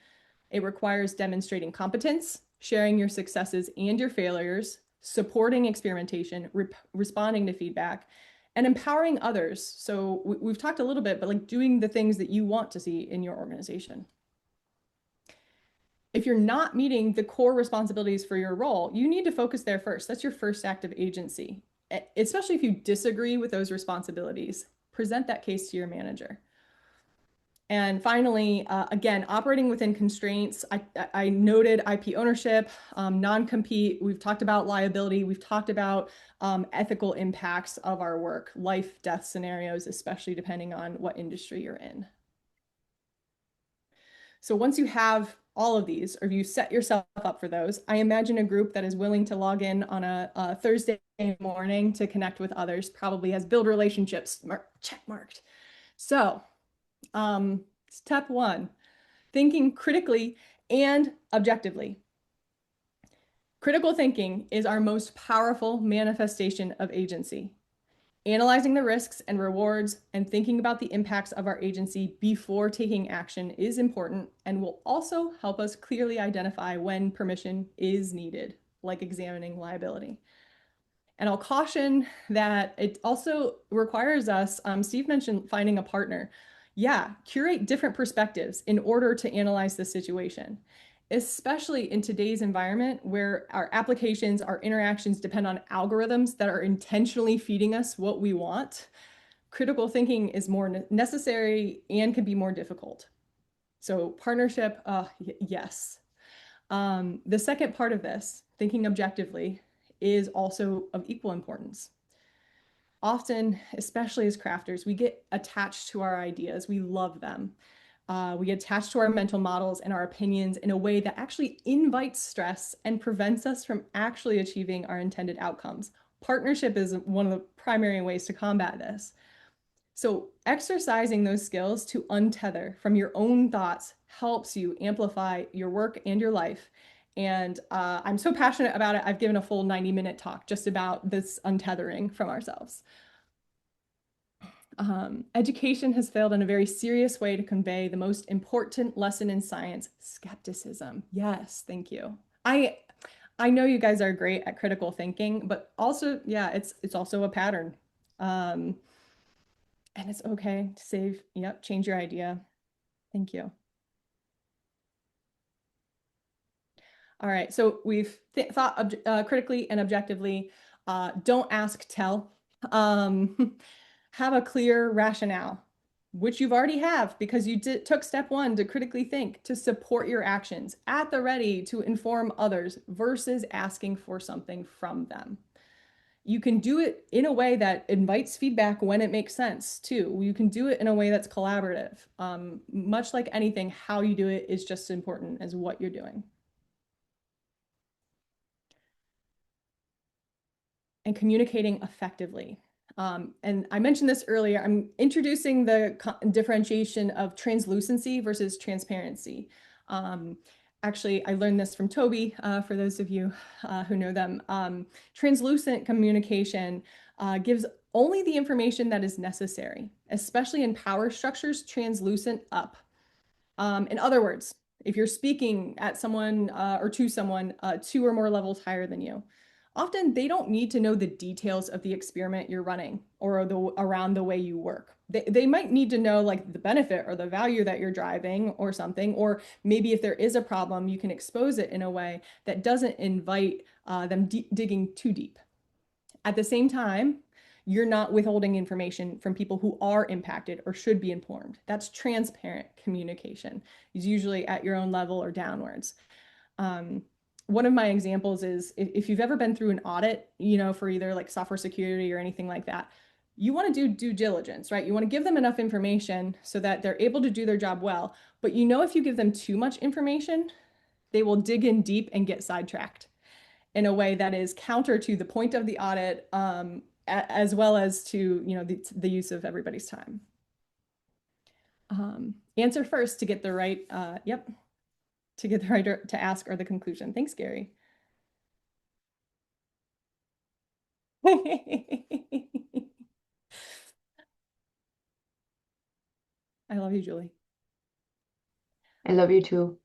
[SPEAKER 2] It requires demonstrating competence, sharing your successes and your failures, supporting experimentation, responding to feedback, and empowering others. So we've talked a little bit, but like doing the things that you want to see in your organization. If you're not meeting the core responsibilities for your role, you need to focus there first. That's your first act of agency, especially if you disagree with those responsibilities. Present that case to your manager. And finally, again, operating within constraints. I noted IP ownership, non-compete. We've talked about liability. We've talked about ethical impacts of our work, life, death scenarios, especially depending on what industry you're in. So once you have all of these, or you set yourself up for those, I imagine a group that is willing to log in on a Thursday morning to connect with others, probably has build relationships, check marked. So step 1, thinking critically and objectively. Critical thinking is our most powerful manifestation of agency. Analyzing the risks and rewards and thinking about the impacts of our agency before taking action is important and will also help us clearly identify when permission is needed, like examining liability. And I'll caution that it also requires us, Steve mentioned finding a partner. Yeah, curate different perspectives in order to analyze the situation, especially in today's environment where our applications, our interactions depend on algorithms that are intentionally feeding us what we want. Critical thinking is more necessary and can be more difficult. So partnership, yes. The second part of this, thinking objectively, is also of equal importance. Often, especially as crafters, we get attached to our ideas. We love them. We get attached to our mental models and our opinions in a way that actually invites stress and prevents us from actually achieving our intended outcomes. Partnership is one of the primary ways to combat this. So exercising those skills to untether from your own thoughts helps you amplify your work and your life. And I'm so passionate about it. I've given a full 90-minute talk just about this untethering from ourselves. Education has failed in a very serious way to convey the most important lesson in science, skepticism. Yes, thank you. I know you guys are great at critical thinking, but also, yeah, it's also a pattern. And it's okay to save, yep, change your idea. Thank you. All right, so we've thought critically and objectively. Don't ask, tell. Have a clear rationale, which you've already have because you took step 1 to critically think, to support your actions at the ready to inform others versus asking for something from them. You can do it in a way that invites feedback when it makes sense too. You can do it in a way that's collaborative. Much like anything, how you do it is just as important as what you're doing. And communicating effectively. And I mentioned this earlier, I'm introducing the differentiation of translucency versus transparency. Actually, I learned this from Toby, for those of you who know them. Translucent communication gives only the information that is necessary, especially in power structures, translucent up. In other words, if you're speaking at someone or to someone 2 or more levels higher than you, often they don't need to know the details of the experiment you're running or around the way you work. They might need to know like the benefit or the value that you're driving or something, or maybe if there is a problem, you can expose it in a way that doesn't invite them digging too deep. At the same time, you're not withholding information from people who are impacted or should be informed. That's transparent communication. It's usually at your own level or downwards. one of my examples is if you've ever been through an audit, for either like software security or anything like that, you want to do due diligence, right? You want to give them enough information so that they're able to do their job well. But if you give them too much information, they will dig in deep and get sidetracked in a way that is counter to the point of the audit, as well as to, the use of everybody's time. Answer first to get the right, to get the right to ask or the conclusion. Thanks, Gary. I love you, Julie.
[SPEAKER 3] I love you too.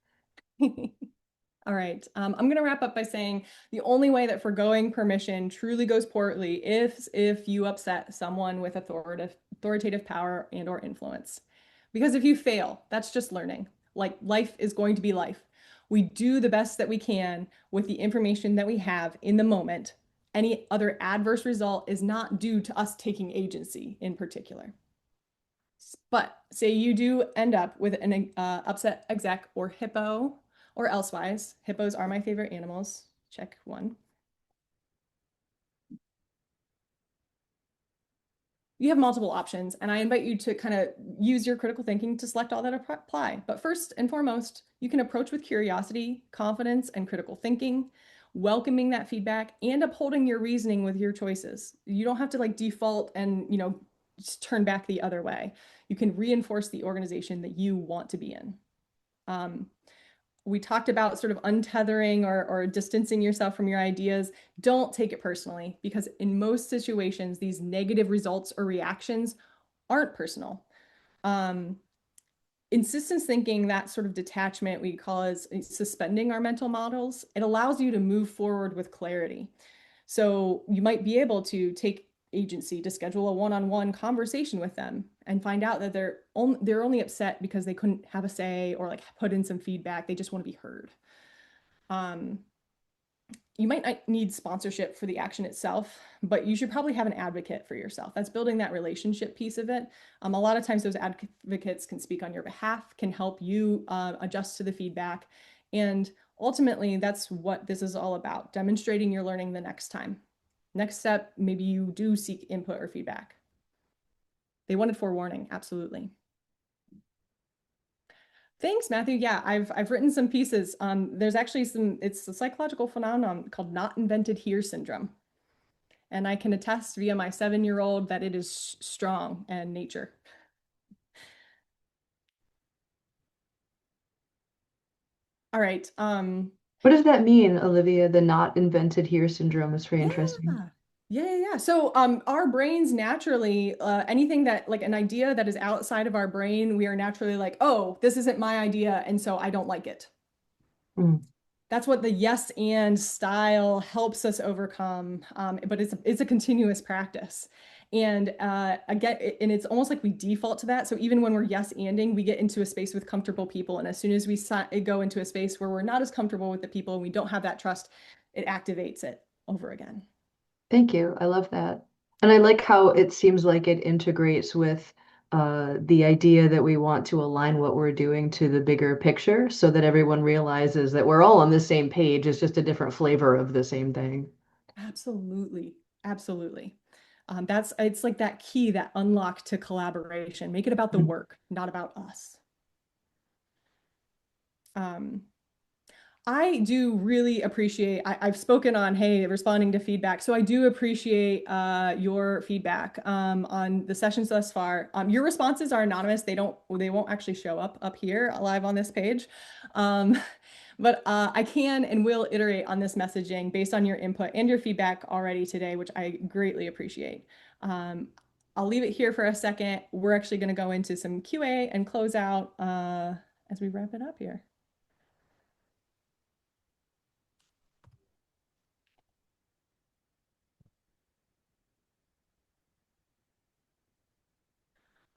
[SPEAKER 2] All right. I'm going to wrap up by saying the only way that foregoing permission truly goes poorly is if you upset someone with authoritative power and or influence. Because if you fail, that's just learning. Like life is going to be life. We do the best that we can with the information that we have in the moment. Any other adverse result is not due to us taking agency in particular. But say you do end up with an upset exec or hippo or elsewise. Hippos are my favorite animals. Check one. You have multiple options, and I invite you to kind of use your critical thinking to select all that apply. But first and foremost, you can approach with curiosity, confidence, and critical thinking, welcoming that feedback and upholding your reasoning with your choices. You don't have to like default and, just turn back the other way. You can reinforce the organization that you want to be in. We talked about sort of untethering or distancing yourself from your ideas. Don't take it personally, because in most situations, these negative results or reactions aren't personal. Insistence thinking, that sort of detachment we call as suspending our mental models, it allows you to move forward with clarity. So you might be able to take agency to schedule a one-on-one conversation with them and find out that they're only upset because they couldn't have a say or like put in some feedback. They just want to be heard. You might not need sponsorship for the action itself, but you should probably have an advocate for yourself. That's building that relationship piece of it. A lot of times those advocates can speak on your behalf, can help you adjust to the feedback. And ultimately, that's what this is all about, demonstrating your learning the next time. Next step, maybe you do seek input or feedback. They wanted forewarning, absolutely. Thanks, Matthew. Yeah, I've written some pieces. There's actually it's a psychological phenomenon called not invented here syndrome. And I can attest via my 7-year-old that it is strong and nature. All right.
[SPEAKER 3] What does that mean, Olivia? The not invented here syndrome is very interesting.
[SPEAKER 2] Yeah. So our brains naturally, anything that like an idea that is outside of our brain, we are naturally like, oh, this isn't my idea, and so I don't like it.
[SPEAKER 3] Mm.
[SPEAKER 2] That's what the yes and style helps us overcome. But it's a continuous practice. And again, it's almost like we default to that. So even when we're yes anding, we get into a space with comfortable people. And as soon as we go into a space where we're not as comfortable with the people and we don't have that trust, it activates it over again.
[SPEAKER 3] Thank you. I love that. And I like how it seems like it integrates with the idea that we want to align what we're doing to the bigger picture so that everyone realizes that we're all on the same page. It's just a different flavor of the same thing.
[SPEAKER 2] Absolutely. Absolutely. It's like that key, that unlock to collaboration. Make it about the
[SPEAKER 3] Mm.
[SPEAKER 2] work, not about us. I do really appreciate, I've spoken on, hey, responding to feedback. So I do appreciate your feedback on the sessions thus far. Your responses are anonymous. They won't actually show up here live on this page. But I can and will iterate on this messaging based on your input and your feedback already today, which I greatly appreciate. I'll leave it here for a second. We're actually going to go into some QA and close out as we wrap it up here.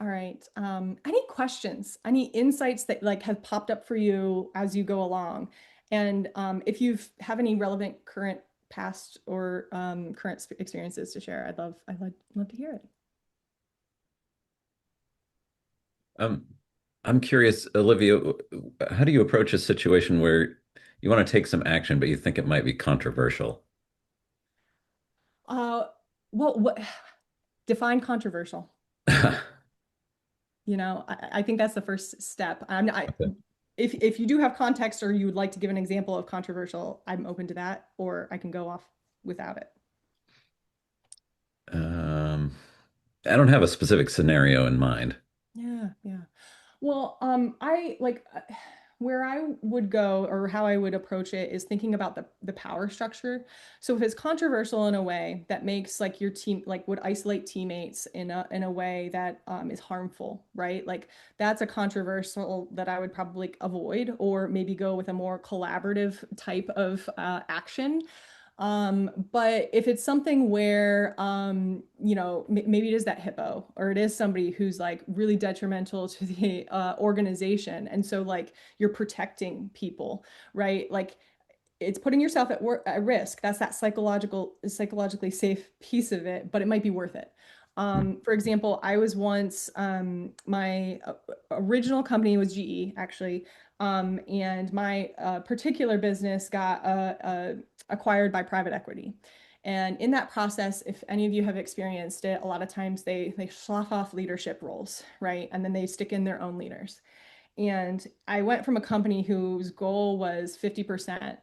[SPEAKER 2] All right. Any questions, any insights that like have popped up for you as you go along? And if you have any relevant current, past, or current experiences to share, I'd love to hear it.
[SPEAKER 6] Um, I'm curious, Olivia, how do you approach a situation where You want to take some action, but you think it might be controversial.
[SPEAKER 2] Uh, well, what define controversial? I think that's the first step.
[SPEAKER 6] Okay.
[SPEAKER 2] If you do have context or you would like to give an example of controversial, I'm open to that, or I can go off without it.
[SPEAKER 6] Um, I don't have a specific scenario in mind.
[SPEAKER 2] Yeah, yeah. Well, I like where I would go or how I would approach it is thinking about the power structure. So if it's controversial in a way that makes like your team like would isolate teammates in a way that is harmful, right? Like that's a controversial that I would probably avoid or maybe go with a more collaborative type of action. But if it's something where, maybe it is that hippo or it is somebody who's like really detrimental to the organization. And so like you're protecting people, right? Like it's putting yourself at risk. That's that psychologically safe piece of it, but it might be worth it. For example, I was once, my original company was GE actually. And my particular business got acquired by private equity. And in that process, if any of you have experienced it, a lot of times they slough off leadership roles, right? And then they stick in their own leaders. And I went from a company whose goal was 50%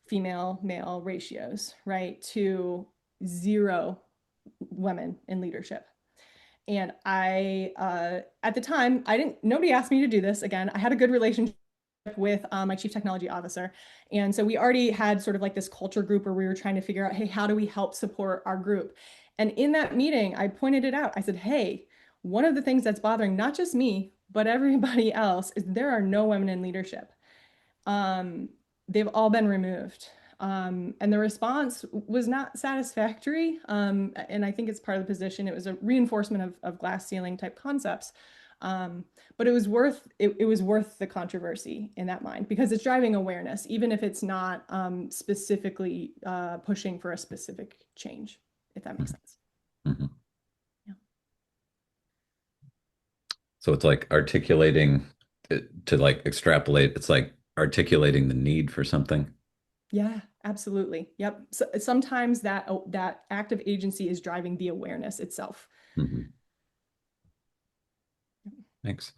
[SPEAKER 2] female male ratios, right, to zero women in leadership. And at the time, nobody asked me to do this. Again, I had a good relationship with my chief technology officer. And so we already had sort of like this culture group where we were trying to figure out, hey, how do we help support our group? And in that meeting, I pointed it out. I said, hey, one of the things that's bothering not just me, but everybody else is there are no women in leadership. Um, they've all been removed. And the response was not satisfactory. And I think it's part of the position. It was a reinforcement of glass ceiling type concepts. But it was worth the controversy in that mind because it's driving awareness, even if it's not specifically pushing for a specific change, if that makes sense.
[SPEAKER 6] Mhm.
[SPEAKER 2] Yeah.
[SPEAKER 6] So it's like articulating to like extrapolate, it's like articulating the need for something.
[SPEAKER 2] Yeah, absolutely. Yep. So sometimes that act of agency is driving the awareness itself.
[SPEAKER 6] Mhm. Thanks.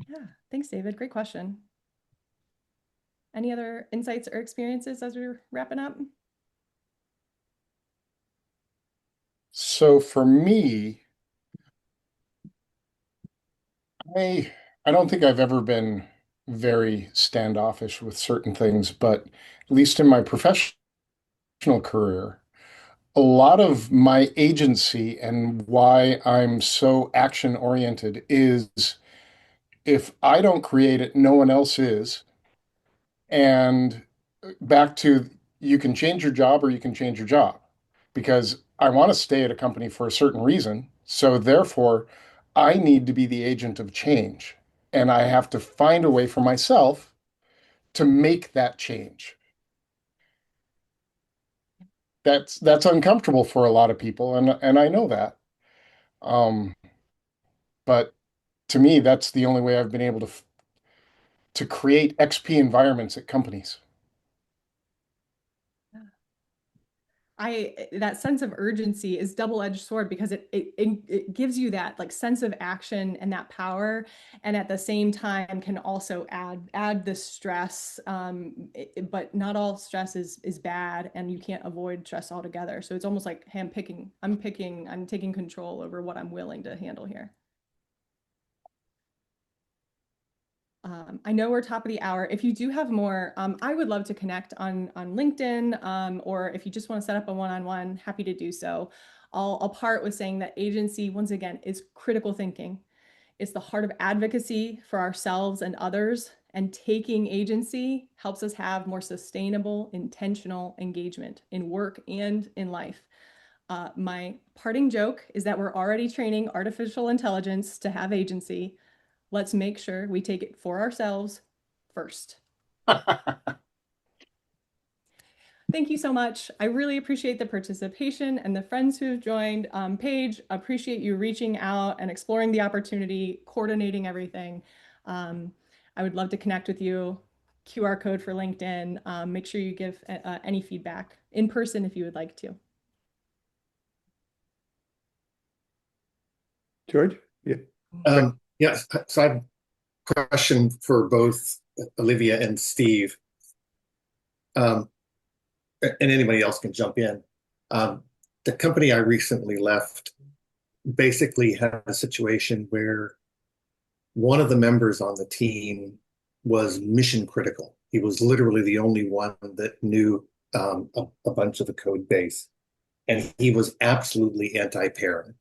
[SPEAKER 2] Yeah. Thanks, David. Great question. Any other insights or experiences as we're wrapping up?
[SPEAKER 4] So for me, I I don't think I've ever been very standoffish with certain things, but at least in my professional career, a lot of my agency and why I'm so action oriented is if I don't create it, no one else is. And back to you can change your job or you can change your job because I want to stay at a company for a certain reason. So therefore, I need to be the agent of change. And I have to find a way for myself to make that change. That's uncomfortable for a lot of people, and I know that. Um, but to me, that's the only way I've been able to create XP environments at companies.
[SPEAKER 2] That sense of urgency is double-edged sword because it gives you that like sense of action and that power, and at the same time can also add the stress. But not all stress is bad, and you can't avoid stress altogether. So it's almost like hey, I'm taking control over what I'm willing to handle here. I know we're top of the hour. If you do have more, I would love to connect on LinkedIn, or if you just want to set up a one-on-one, happy to do so. I'll part with saying that agency, once again, is critical thinking. It's the heart of advocacy for ourselves and others, and taking agency helps us have more sustainable, intentional engagement in work and in life. My parting joke is that we're already training artificial intelligence to have agency. Let's make sure we take it for ourselves first. Thank you so much. I really appreciate the participation and the friends who have joined. Paige, appreciate you reaching out and exploring the opportunity, coordinating everything. I would love to connect with you QR code for LinkedIn. Make sure you give any feedback in person if you would like to.
[SPEAKER 1] George? Yeah.
[SPEAKER 5] Yes. So I have a question for both Olivia and Steve, and anybody else can jump in. Um, the company I recently left basically had a situation where one of the members on the team was mission critical. He was literally the only one that knew a bunch of the code base, and he was absolutely anti-pairing.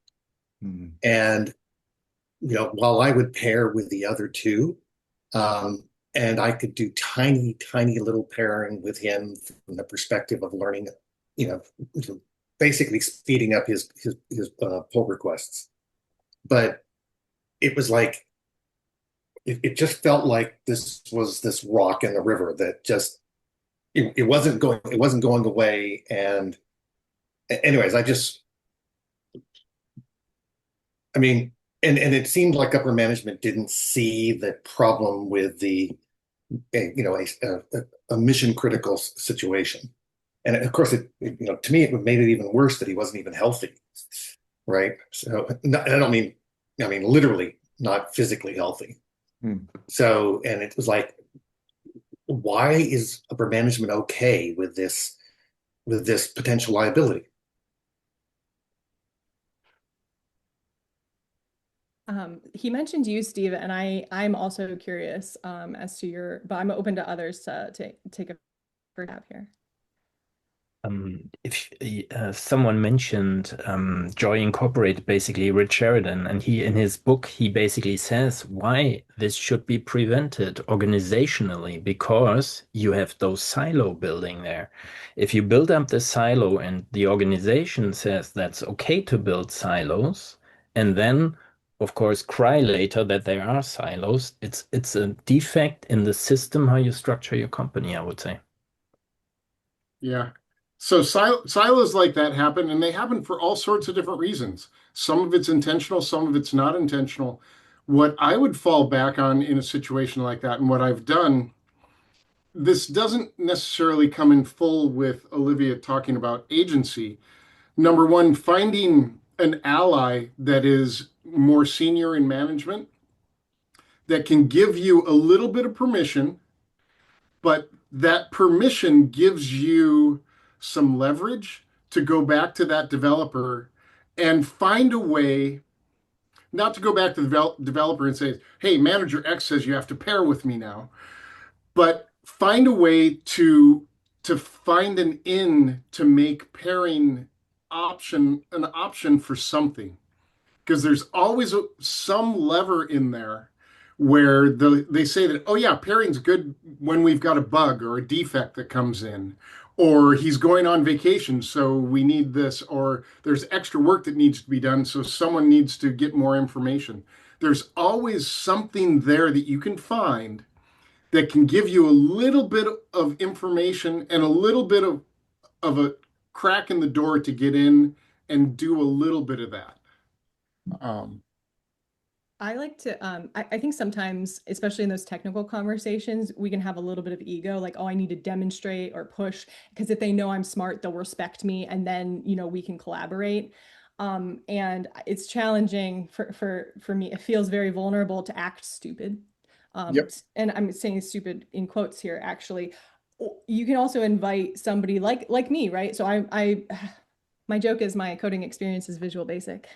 [SPEAKER 1] Hmm.
[SPEAKER 5] And while I would pair with the other two, and I could do tiny, tiny little pairing with him from the perspective of learning, you know, basically speeding up his pull requests. But it was like it just felt like this was this rock in the river that just it wasn't going away. And anyways, I mean, and it seemed like upper management didn't see the problem with a mission critical situation. And of course, to me, it made it even worse that he wasn't even healthy, right? So I mean literally not physically healthy.
[SPEAKER 1] Hmm.
[SPEAKER 5] So, and it was like, why is upper management okay with this potential liability?
[SPEAKER 2] He mentioned you, Steve, and I'm also curious as to but I'm open to others to take a first stab here.
[SPEAKER 7] If someone mentioned Joy Incorporated, basically Rich Sheridan, and he in his book he basically says why this should be prevented organizationally because you have those silo building there. If you build up the silo and the organization says that's okay to build silos, and then of course cry later that there are silos, it's a defect in the system how you structure your company, I would say.
[SPEAKER 4] Yeah. So silos like that happen, and they happen for all sorts of different reasons. Some of it's intentional, some of it's not intentional. What I would fall back on in a situation like that, and what I've done, this doesn't necessarily come in full with Olivia talking about agency. Number one, finding an ally that is more senior in management that can give you a little bit of permission, but that permission gives you some leverage to go back to that developer and find a way not to go back to the developer and say, hey, manager X says you have to pair with me now, but find a way to find an in to make pairing an option for something, because there's always some lever in there where they say that, oh yeah, pairing's good when we've got a bug or a defect that comes in, or he's going on vacation, so we need this, or there's extra work that needs to be done, so someone needs to get more information. There's always something there that you can find that can give you a little bit of information and a little bit of a crack in the door to get in and do a little bit of that. Um,
[SPEAKER 2] I like to, I think sometimes, especially in those technical conversations, we can have a little bit of ego, like, oh, I need to demonstrate or push, because if they know I'm smart, they'll respect me, and then, we can collaborate. And it's challenging for me. It feels very vulnerable to act stupid.
[SPEAKER 4] yep.
[SPEAKER 2] And I'm saying stupid in quotes here, actually. You can also invite somebody like me, right? So my joke is my coding experience is Visual Basic.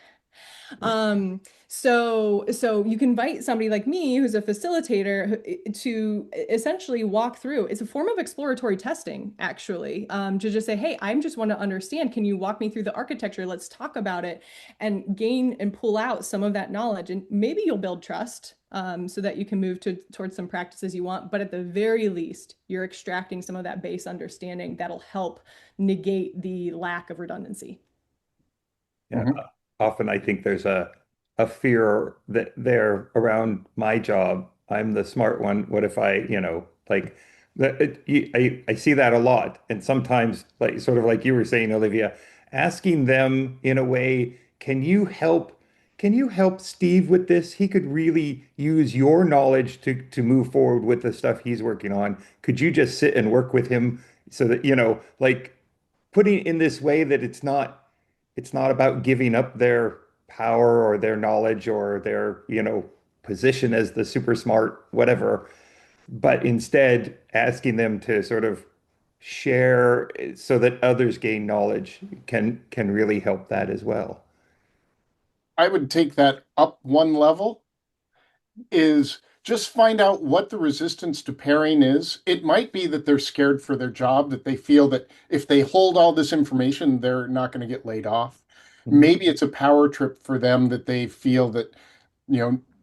[SPEAKER 2] So you can invite somebody like me who's a facilitator to essentially walk through. It's a form of exploratory testing, actually, to just say, hey, I just want to understand. Can you walk me through the architecture? Let's talk about it and gain and pull out some of that knowledge. And maybe you'll build trust so that you can move towards some practices you want. But at the very least, you're extracting some of that base understanding that'll help negate the lack of redundancy.
[SPEAKER 1] Yeah.
[SPEAKER 4] Mhm.
[SPEAKER 1] Often I think there's a fear that there around my job. I'm the smart one. What if like I see that a lot. And sometimes, like sort of like you were saying, Olivia, asking them in a way, can you help can you help Steve with this? He could really use your knowledge to move forward with the stuff he's working on. Could you just sit and work with him so that, like putting it in this way that it's not about giving up their power or their knowledge or their, position as the super smart whatever, but instead asking them to sort of share so that others gain knowledge can really help that as well.
[SPEAKER 4] I would take that up one level, is just find out what the resistance to pairing is. It might be that they're scared for their job, that they feel that if they hold all this information, they're not going to get laid off.
[SPEAKER 1] Mhm.
[SPEAKER 4] Maybe it's a power trip for them, that they feel that,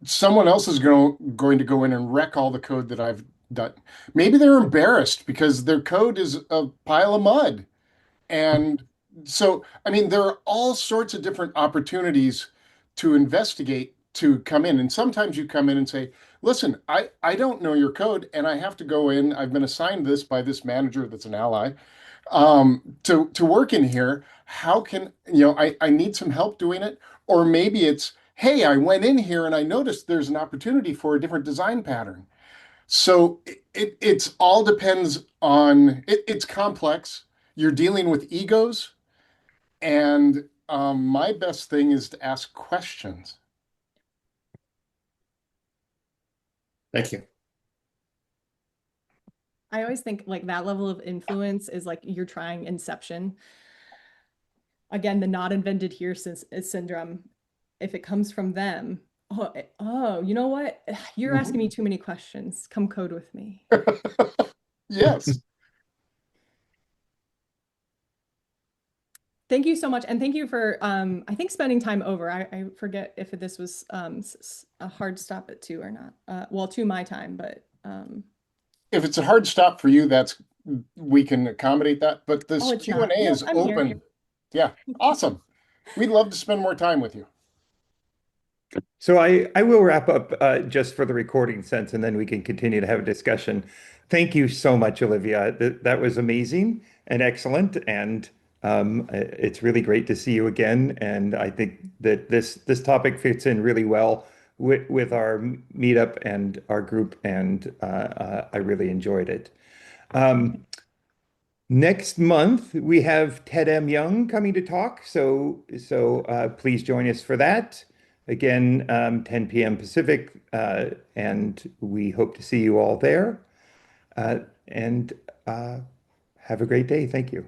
[SPEAKER 4] someone else is going to go in and wreck all the code that I've done. Maybe they're embarrassed because their code is a pile of mud. And so, I mean, there are all sorts of different opportunities to investigate, to come in. And sometimes you come in and say, listen, I don't know your code and I have to go in. I've been assigned this by this manager that's an ally, to work in here. How can, I need some help doing it. Or maybe it's, hey, I went in here and I noticed there's an opportunity for a different design pattern. So it's all depends on it's complex. You're dealing with egos, and my best thing is to ask questions.
[SPEAKER 5] Thank you.
[SPEAKER 2] I always think like that level of influence is like you're trying Inception. Again, the not invented here syndrome. If it comes from them, oh, you know what? You're asking me too many questions. Come code with me.
[SPEAKER 4] Yes.
[SPEAKER 2] Thank you so much. And thank you for, I think spending time over. I forget if this was a hard stop at 2 or not. Well, 2 my time, but
[SPEAKER 4] If it's a hard stop for you, we can accommodate that. But
[SPEAKER 2] oh,
[SPEAKER 4] this
[SPEAKER 2] it's
[SPEAKER 4] Q&A
[SPEAKER 2] not. Nope,
[SPEAKER 4] is
[SPEAKER 2] I'm here.
[SPEAKER 4] open. Yeah, awesome. We'd love to spend more time with you.
[SPEAKER 1] So I will wrap up just for the recording sense, and then we can continue to have a discussion. Thank you so much, Olivia. That was amazing and excellent, and it's really great to see you again. And I think that this topic fits in really well with our meetup and our group, and I really enjoyed it. Um, Next month, we have Ted M. Young coming to talk, so please join us for that. Again, 10 p.m. Pacific, and we hope to see you all there. And have a great day. Thank you.